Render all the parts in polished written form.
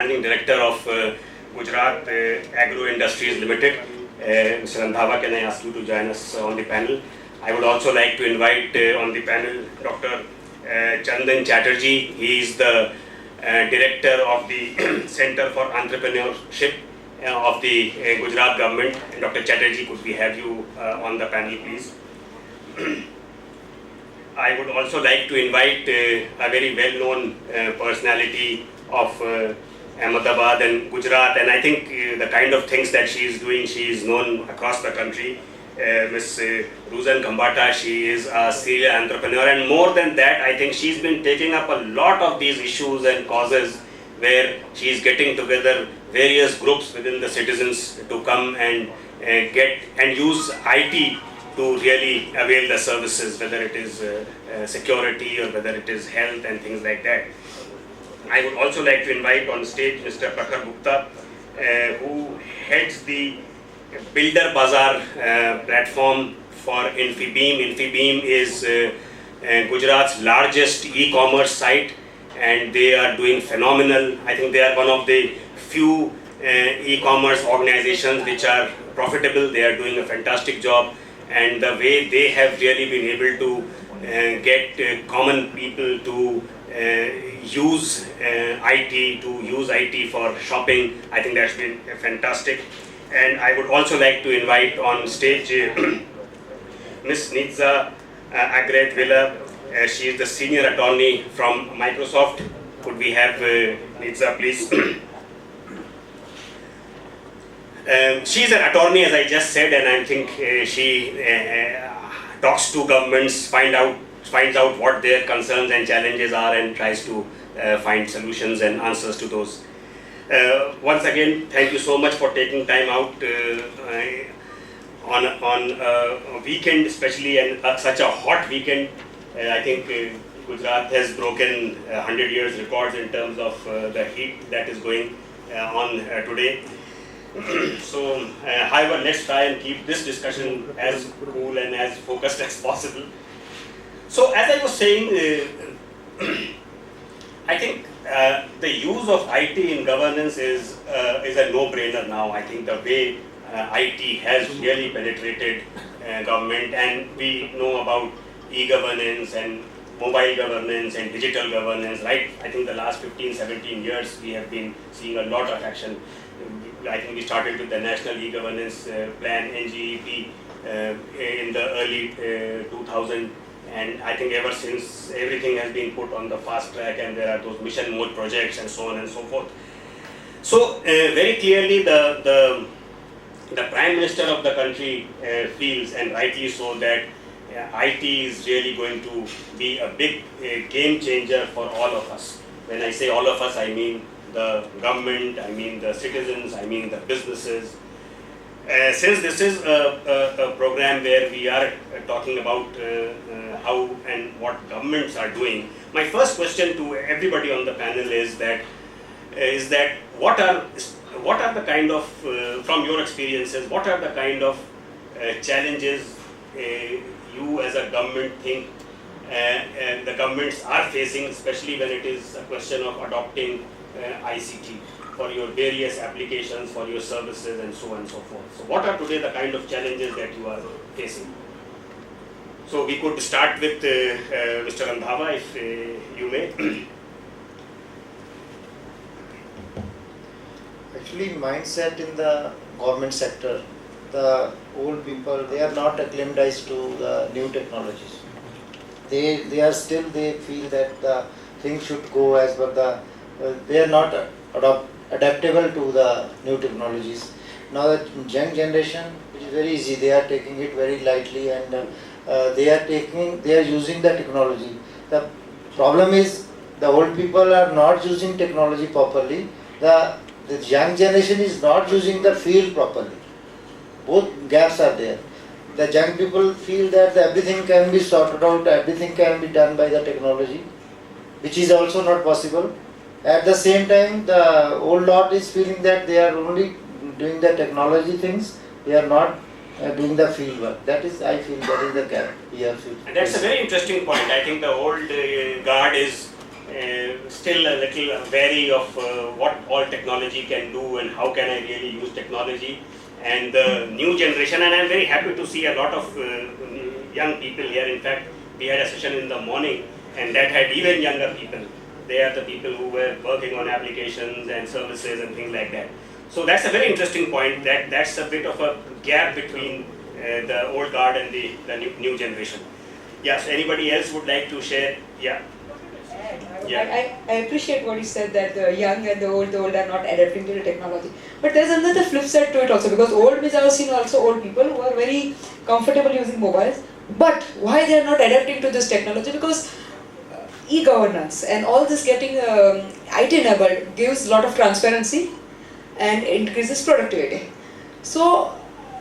Managing Director of Gujarat Agro Industries Limited. Mr. Randhawa, can I ask you to join us on the panel? I would also like to invite on the panel Dr. Chandan Chatterjee. He is the Director of the Center for Entrepreneurship of the Gujarat government. And Dr. Chatterjee, could we have you on the panel, please? I would also like to invite a very well-known personality of Ahmedabad and Gujarat, and I think the kind of things that she is doing, she is known across the country. Ms. Ruzan Kambata, she is a serial entrepreneur, and more than that, I think she's been taking up a lot of these issues and causes where she is getting together various groups within the citizens to come and get and use IT to really avail the services, whether it is security or whether it is health and things like that. I would also like to invite on stage Mr. Prakhar Gupta, who heads the Builder Bazaar platform for Infibeam. Infibeam is Gujarat's largest e-commerce site, and they are doing phenomenal. I think they are one of the few e-commerce organizations which are profitable. They are doing a fantastic job, and the way they have really been able to get common people to use IT for shopping, I think that's been fantastic. And I would also like to invite on stage Ms. Nitza Agret Villa. She is the senior attorney from Microsoft. Could we have Nitza, please? She is an attorney, as I just said, and I think she talks to governments, finds out what their concerns and challenges are, and tries to find solutions and answers to those. Once again, thank you so much for taking time out on a weekend, especially, and such a hot weekend. I think Gujarat has broken 100 years records in terms of the heat that is going on today. So, however, let's try and keep this discussion as cool and as focused as possible. So, as I was saying, I think the use of IT in governance is a no-brainer now. I think the way IT has really penetrated government, and we know about e-governance and mobile governance and digital governance, right? I think the last 15-17 years we have been seeing a lot of action. I think we started with the National E-Governance Plan, NGEP, in the early 2000s. And I think ever since, everything has been put on the fast track, and there are those mission mode projects and so on and so forth. So very clearly the Prime Minister of the country feels, and rightly so, that IT is really going to be a big game changer for all of us. When I say all of us, I mean the government, I mean the citizens, I mean the businesses. Since this is a program where we are talking about how and what governments are doing, my first question to everybody on the panel is that what are the kind of, from your experiences, what are the kind of challenges you as a government think the governments are facing, especially when it is a question of adopting ICT for your various applications, for your services, and so on and so forth. So what are today the kind of challenges that you are facing? So we could start with Mr. Randhawa, if you may. Actually, mindset in the government sector, the old people, they are not acclimatized to the new technologies. They are still, they feel that the things should go as per the, they are not adaptable to the new technologies. Now the young generation, which is very easy, they are taking it very lightly, and they are using the technology. The problem is the old people are not using technology properly. The young generation is not using the field properly. Both gaps are there. The young people feel that everything can be sorted out, everything can be done by the technology, which is also not possible. At the same time, the old lot is feeling that they are only doing the technology things, they are not doing the field work. That is, I feel, that is the gap we are feeling. And that's a very interesting point. I think the old guard is still a little wary of what all technology can do and how can I really use technology. And the new generation, and I'm very happy to see a lot of young people here. In fact, we had a session in the morning and that had even younger people. They are the people who were working on applications and services and things like that. So that's a very interesting point, that's a bit of a gap between the old guard and the new generation. Yes, anybody else would like to share? Yeah. I appreciate what you said, that the young and the old are not adapting to the technology. But there's another flip side to it also, because old means I have seen also old people who are very comfortable using mobiles. But why they are not adapting to this technology? Because e-governance and all this getting IT enabled gives a lot of transparency and increases productivity. So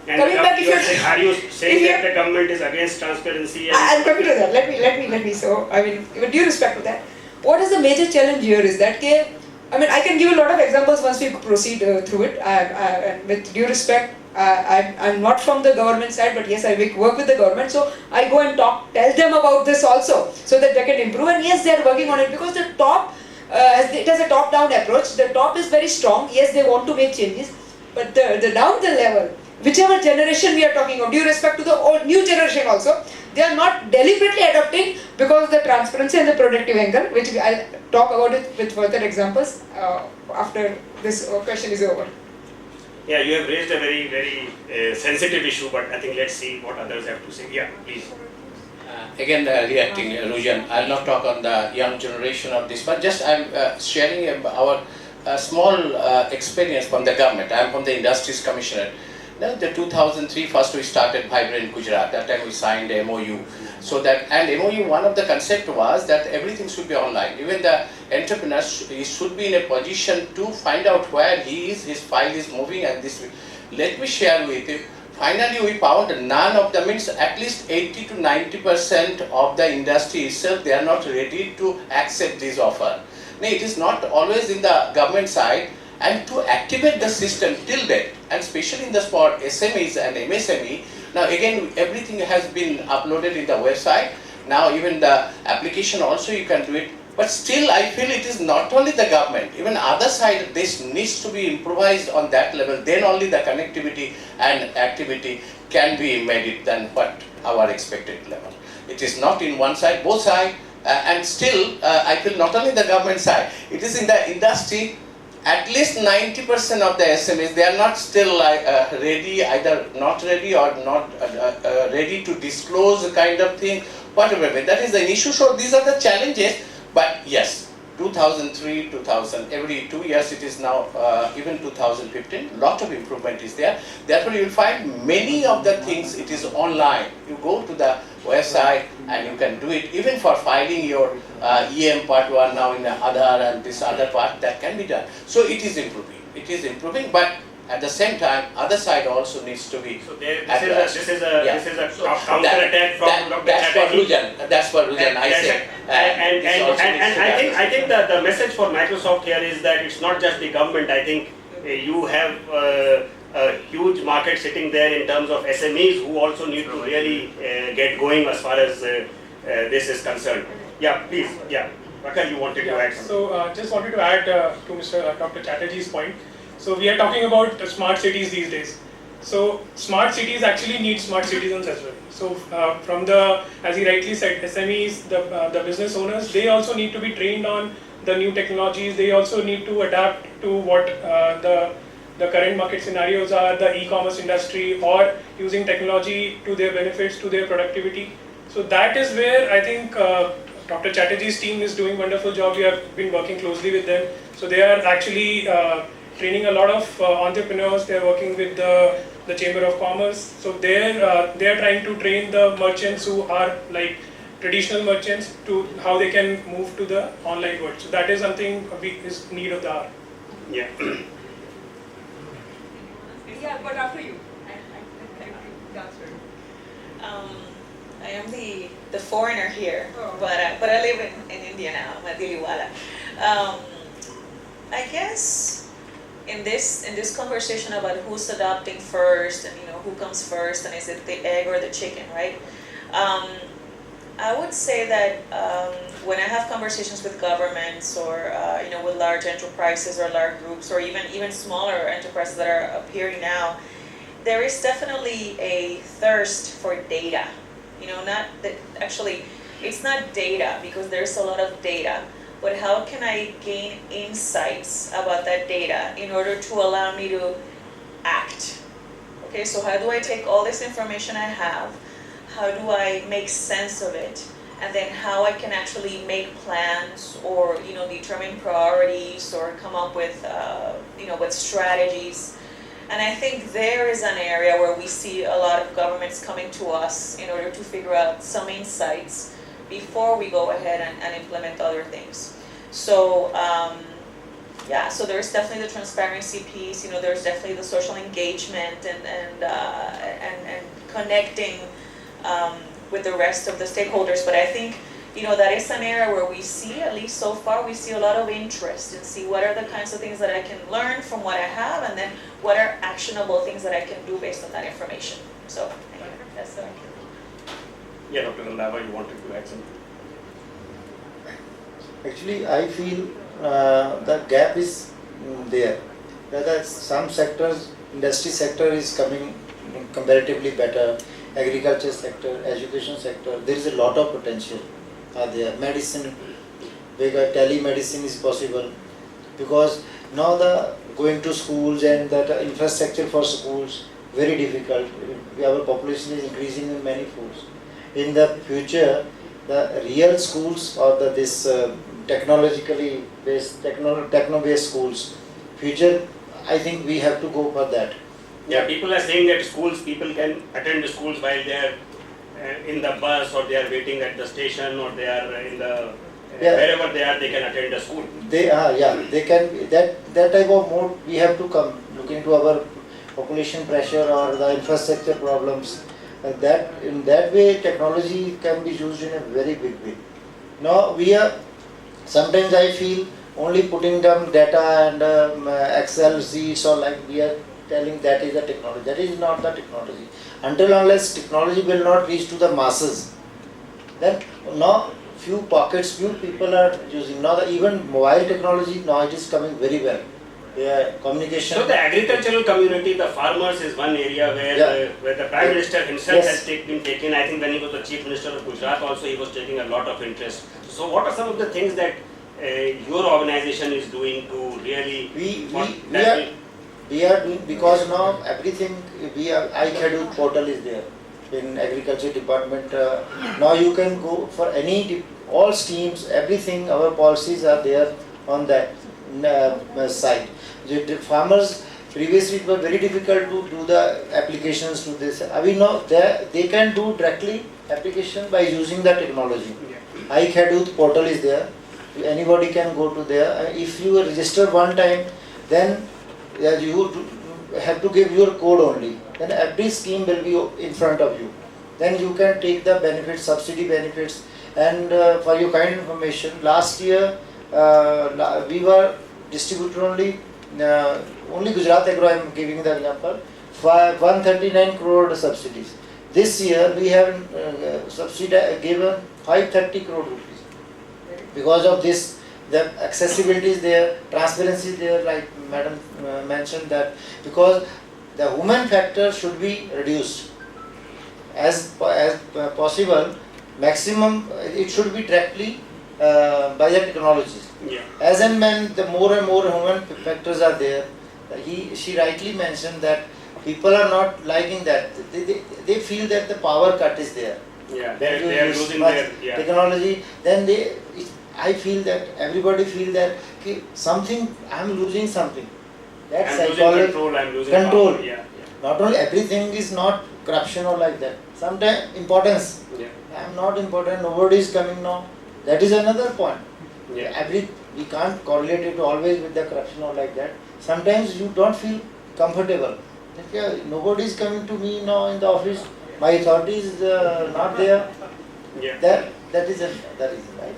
and coming back, are you saying that the government is against transparency? I'm coming to that. Let me. So I mean, with due respect to that, what is the major challenge here is that I can give a lot of examples once we proceed through it. And with due respect, I'm not from the government side, but yes, I work with the government. So I go and tell them about this also, so that they can improve. And yes, they are working on it, because the top, it has a top-down approach. The top is very strong. Yes, they want to make changes, but the down the level, whichever generation we are talking of, due respect to the old new generation also, they are not deliberately adopting because of the transparency and the productive angle, which I'll talk about it with further examples after this question is over. Yeah, you have raised a very, very sensitive issue, but I think let's see what others have to say. Yeah, please. Again, reacting, Rujan, I'll not talk on the young generation of this, but just I'm sharing our small experience from the government. I'm from the Industries Commissioner. Now, the 2003 first we started Vibrant Gujarat. That time we signed the MOU. So that, and MOU, one of the concept was that everything should be online. Even the entrepreneur he should be in a position to find out where he is, his file is moving, and this. Let me share with you. Finally, we found none of them, means at least 80 to 90% of the industry itself, they are not ready to accept this offer. Now, it is not always in the government side, and to activate the system till date, and especially in the spot SMEs and MSME, now again everything has been uploaded in the website. Now even the application also you can do it, but still I feel it is not only the government, even other side, this needs to be improvised on that level, then only the connectivity and activity can be made it than what our expected level. It is not in one side, both sides, and still I feel not only the government side, it is in the industry. At least 90% of the SMEs, they are not still ready, either not ready or not ready to disclose kind of thing, whatever. That is the issue. So these are the challenges. But yes, 2003, 2000, every 2 years it is now, even 2015, lot of improvement is there. Therefore, you will find many of the things, it is online. You go to the website and you can do it, even for filing your EM Part-1 now in the Aadhaar and this other part, that can be done. So it is improving, but at the same time, other side also needs to be. So this is a counter attack from Dr. Chatterjee. That's for Rujan, I say. And I think that the message for Microsoft here is that it's not just the government. I think you have a huge market sitting there in terms of SMEs who also need to really get going as far as this is concerned. Yeah, please. Yeah, Rakha, you wanted to add something. So just wanted to add to Dr. Chatterjee's point. So we are talking about smart cities these days. So smart cities actually need smart citizens as well. So from the, as he rightly said, SMEs, the business owners, they also need to be trained on the new technologies. They also need to adapt to what the current market scenarios are, the e-commerce industry, or using technology to their benefits, to their productivity. So that is where I think Dr. Chatterjee's team is doing a wonderful job. We have been working closely with them. So they are actually training a lot of entrepreneurs. They are working with the Chamber of Commerce. So they are trying to train the merchants who are like traditional merchants to how they can move to the online world. So that is something is need of the hour. Yeah. Yeah, but after you. I am the foreigner here, but I live in India now. I'm a Diliwala. I guess in this conversation about who's adopting first and who comes first and is it the egg or the chicken, right? I would say that when I have conversations with governments or with large enterprises or large groups or even smaller enterprises that are appearing now, there is definitely a thirst for data. Not that actually it's not data because there's a lot of data, but how can I gain insights about that data in order to allow me to act? Okay, so how do I take all this information I have? How do I make sense of it? And then how I can actually make plans or determine priorities or come up with with strategies. And I think there is an area where we see a lot of governments coming to us in order to figure out some insights before we go ahead and implement other things. So so there's definitely the transparency piece. There's definitely the social engagement and connecting with the rest of the stakeholders. But I think that is an area where we see, at least so far, we see a lot of interest and see what are the kinds of things that I can learn from what I have, and then what are actionable things that I can do based on that information. So I think that's the idea. Yeah, Dr. Randhawa, you wanted to add something? Actually, I feel the gap is there. Whether some sectors, industry sector is coming comparatively better, agriculture sector, education sector, there is a lot of potential there. Medicine, bigger telemedicine is possible because now the going to schools and the infrastructure for schools very difficult. Our population is increasing in many folds. In the future, the real schools or this technologically based, techno-based schools, future, I think we have to go for that. Yeah, people are saying that people can attend the schools while they are in the bus or they are waiting at the station or they are in the wherever they are, they can attend the school. They are, they can. That type of mode we have to come look into our population pressure or the infrastructure problems. In that way, technology can be used in a very big way. Now we are. Sometimes I feel only putting down data and Excel sheets or like we are telling that is the technology. That is not the technology. Until unless technology will not reach to the masses, then now few pockets, few people are using. Now even mobile technology, now it is coming very well. Communication. So the agricultural community, the farmers is one area where the Prime Minister himself has been taken. I think when he was the Chief Minister of Gujarat also he was taking a lot of interest. So what are some of the things that your organization is doing to really... We are doing, because now everything, iCadoot portal is there in agriculture department. Now you can go for all schemes, everything, our policies are there on that site. The farmers, previously it was very difficult to do the applications to this. We know they can do directly application by using the technology. iCadoot portal is there. Anybody can go to there. If you register one time, then you have to give your code only. Then every scheme will be in front of you. Then you can take the benefits, subsidy benefits. And for your kind information, last year we were distributed only Gujarat Agro, I am giving the example, 139 crore subsidies. This year we have given 530 crore rupees. Because of this, the accessibility is there, transparency is there, like Madam mentioned that, because the human factor should be reduced as possible. Maximum it should be directly by the technologies. As and when the more and more human factors are there, she rightly mentioned that people are not liking that. They feel that the power cut is there. They are losing their technology. Then I feel that everybody feel that something, I am losing something. That's I'm losing control. I'm losing control. Power. Not only everything is not corruption or like that. Sometimes importance. I am not important. Nobody is coming now. That is another point. We can't correlate it always with the corruption or like that. Sometimes you don't feel comfortable. Nobody is coming to me now in the office. My authority is not there. That is right.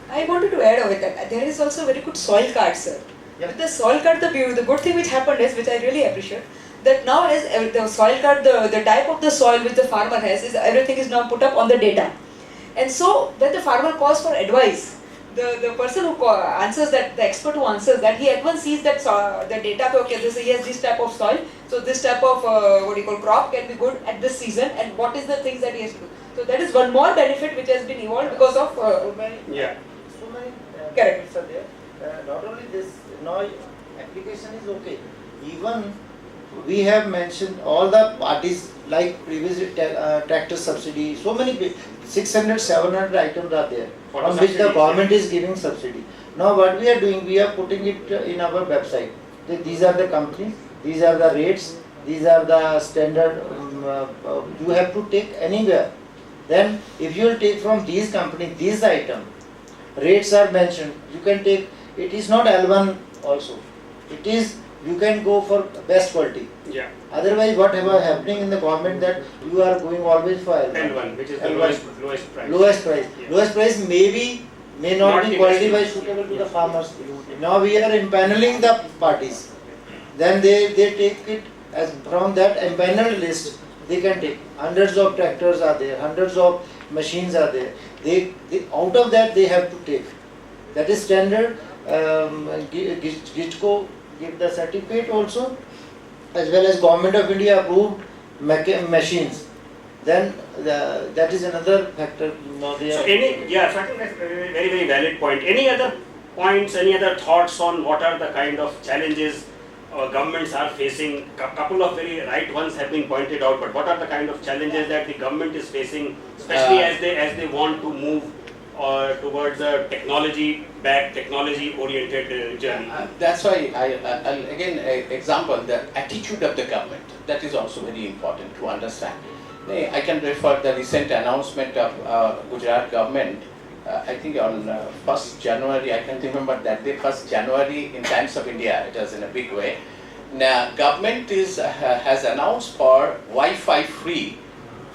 I wanted to add over that. There is also a very good soil card, sir. With the soil card, the good thing which happened is, which I really appreciate, that now as the soil card, the type of the soil which the farmer has, is everything is now put up on the data. And so when the farmer calls for advice, the person who answers that, the expert who answers that, he at once sees that the data, okay, he has this type of soil, so this type of crop can be good at this season, and what is the things that he has to do. So that is one more benefit which has been evolved because of So many correct. benefits are there. Not only this, now application is okay. Even we have mentioned all the parties like previously tractor subsidy, so many 600, 700 items are there For on the which the subsidy, government is giving subsidy. Now what we are doing, we are putting it in our website. These are the companies, these are the rates, these are the standard, you have to take anywhere. Then if you will take from these companies, these item, rates are mentioned, you can take, it is not L1 also, it is, you can go for best quality. Yeah. Otherwise what ever happening in the government that you are going always for L1. L1, which is the L1. lowest price. Lowest price. Yeah. Lowest price may not be the quality best. wise suitable to the farmers. Now we are impaneling the parties. Then they take it as from that empaneled list, they can take. Hundreds of tractors are there, hundreds of machines are there. They out of that they have to take. That is standard. GITCO give the certificate also, as well as Government of India approved machines. Then that is another factor. Now they So are so I think that's a very, very valid point. Any other points, any other thoughts on what are the kind of challenges governments are facing? A couple of very right ones have been pointed out, but what are the kind of challenges that the government is facing, especially as they want to move towards a technology-backed, technology-oriented journey? That's why I'll again example the attitude of the government. That is also very important to understand. I can refer the recent announcement of Gujarat government. I think on 1st January, I can remember that day, 1st January in Times of India, it was in a big way. Now, government has announced for Wi-Fi free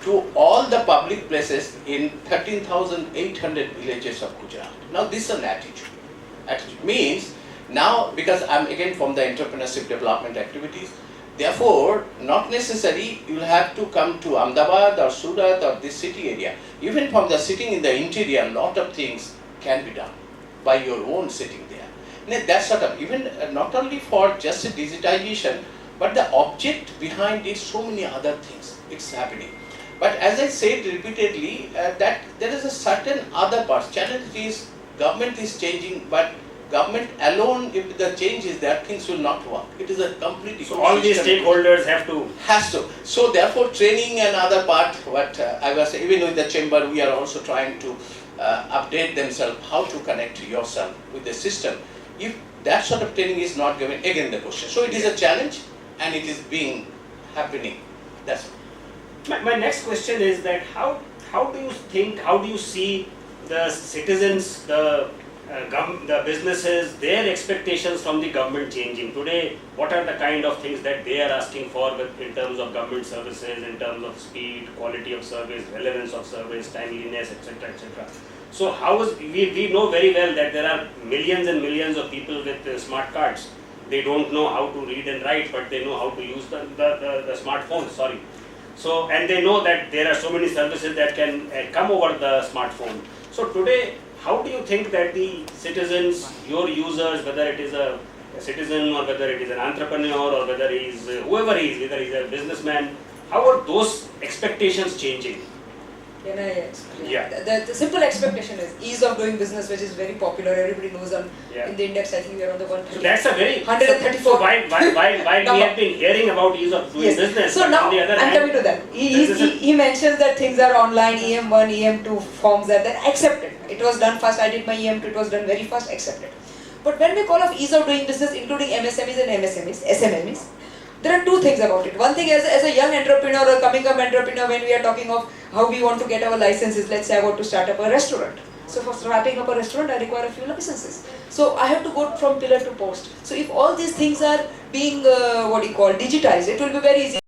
to all the public places in 13,800 villages of Gujarat. Now, this is an attitude. Attitude means now, because I'm again from the entrepreneurship development activities, therefore, not necessary you will have to come to Ahmedabad or Surat or this city area. Even from the sitting in the interior, a lot of things can be done by your own sitting there. Now, that sort of, even not only for just digitization, but the object behind it, so many other things, it's happening. But as I said repeatedly, that there is a certain other part. Challenge is government is changing, but government alone, if the change is there, things will not work. It is a complete So all these stakeholders have to. Has to. So therefore, training and other part, what I was even with the chamber, we are also trying to update themselves how to connect yourself with the system. If that sort of training is not given, again the question. So it is a challenge, and it is being happening. That's all. My next question is that how do you think, how do you see the citizens, the businesses, their expectations from the government changing? Today, what are the kind of things that they are asking for in terms of government services, in terms of speed, quality of service, relevance of service, timeliness, etc., etc. So we know very well that there are millions and millions of people with smart cards. They don't know how to read and write, but they know how to use the smartphone, sorry. So, and they know that there are so many services that can come over the smartphone. So today, how do you think that the citizens, your users, whether it is a citizen or whether it is an entrepreneur or whether he is whoever he is, whether he is a businessman, how are those expectations changing? Can I explain? Yeah. The simple expectation is ease of doing business, which is very popular. Everybody knows Yeah. in the index. I think we are on the 130. So that's a very 134. So while we have been hearing about ease of doing business, So but now on the other I'm hand, coming to that. He mentions that things are online, EM1, EM2 forms are there, accepted. It was done fast. I did my EM2, it was done very fast, accepted. But when we call of ease of doing business, including MSMEs and SMMEs, there are two things about it. One thing as a young entrepreneur or coming up entrepreneur, when we are talking of how we want to get our licenses, let's say I want to start up a restaurant. So for starting up a restaurant, I require a few licenses. So I have to go from pillar to post. So if all these things are being digitized, it will be very easy.